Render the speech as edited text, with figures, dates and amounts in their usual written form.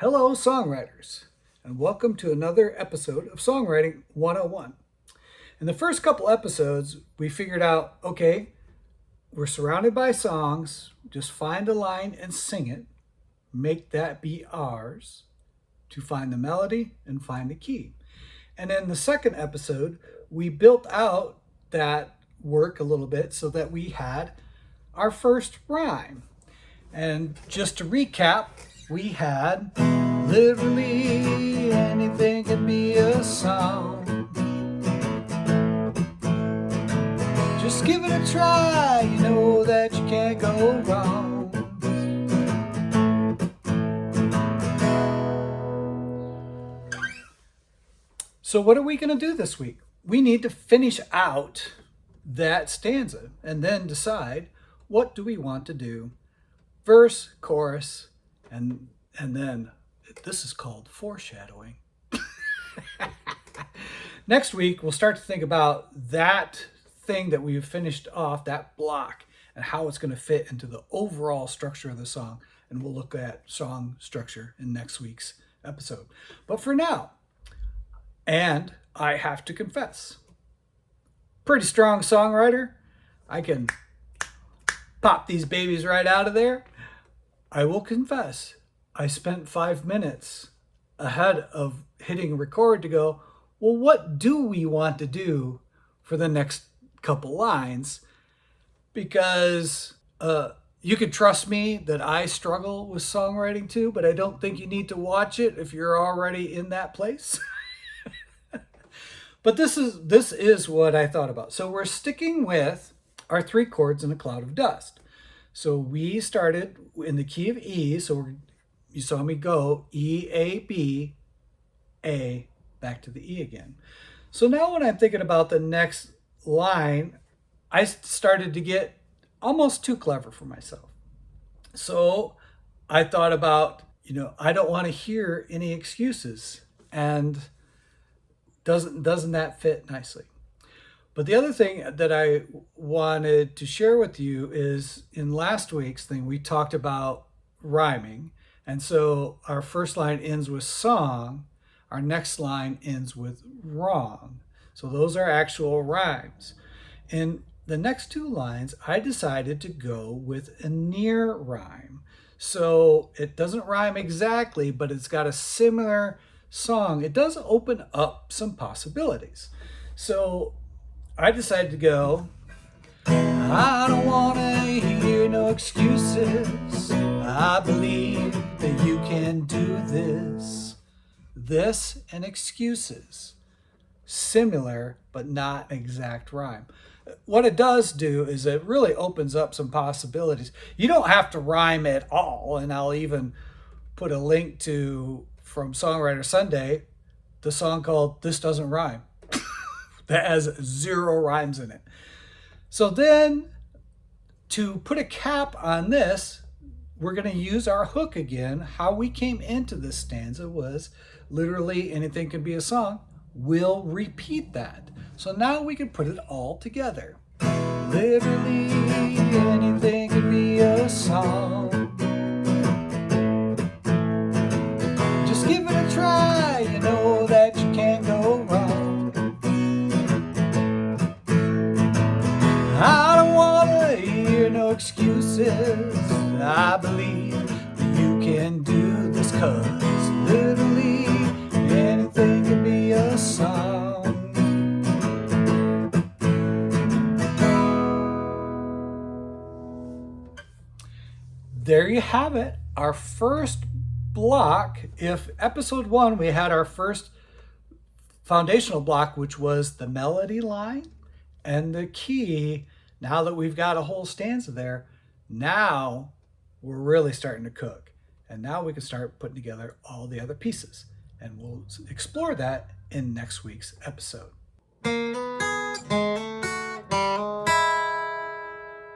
Hello, songwriters, and welcome to another episode of Songwriting 101. In the first couple episodes, we figured out okay, we're surrounded by songs, just find a line and sing it, make that be ours, to find the melody and find the key. And in the second episode, we built out that work a little bit so that we had our first rhyme. And just to recap, we had literally anything can be a song. Just give it a try, you know that you can't go wrong. So what are we going to do this week? We need to finish out that stanza and then decide what do we want to do. Verse, chorus, and then this is called foreshadowing. Next week, we'll start to think about that thing that we've finished off, that block, and how it's going to fit into the overall structure of the song. And we'll look at song structure in next week's episode. But for now, and I have to confess, pretty strong songwriter. I can pop these babies right out of there. I will confess, I spent 5 minutes ahead of hitting record to go, well, what do we want to do for the next couple lines? Because you can trust me that I struggle with songwriting too, but I don't think you need to watch it if you're already in that place. But this is what I thought about. So we're sticking with our 3 chords in a cloud of dust. So we started in the key of E. So you saw me go E, A, B, A, back to the E again. So now when I'm thinking about the next line, I started to get almost too clever for myself. So I thought about, I don't want to hear any excuses. And doesn't that fit nicely? But the other thing that I wanted to share with you is in last week's thing, we talked about rhyming. And so our first line ends with song. Our next line ends with wrong. So those are actual rhymes. In the next 2 lines, I decided to go with a near rhyme. So it doesn't rhyme exactly, but it's got a similar song. It does open up some possibilities. So I decided to go, I don't want to hear no excuses. I believe that you can do this. This and excuses. Similar, but not exact rhyme. What it does do is it really opens up some possibilities. You don't have to rhyme at all. And I'll even put a link to, from Songwriter Sunday, the song called This Doesn't Rhyme. That has 0 rhymes in it. So then, to put a cap on this, we're going to use our hook again. How we came into this stanza was literally anything can be a song. We'll repeat that. So now we can put it all together. Literally anything can be a song. Just give it a try, you know that you can't go wrong. I don't want to hear no excuses. I believe that you can do this, 'cause literally anything can be a song. There you have it. Our first block. If episode 1, we had our first foundational block, which was the melody line and the key. Now that we've got a whole stanza there, now we're really starting to cook. And now we can start putting together all the other pieces. And we'll explore that in next week's episode.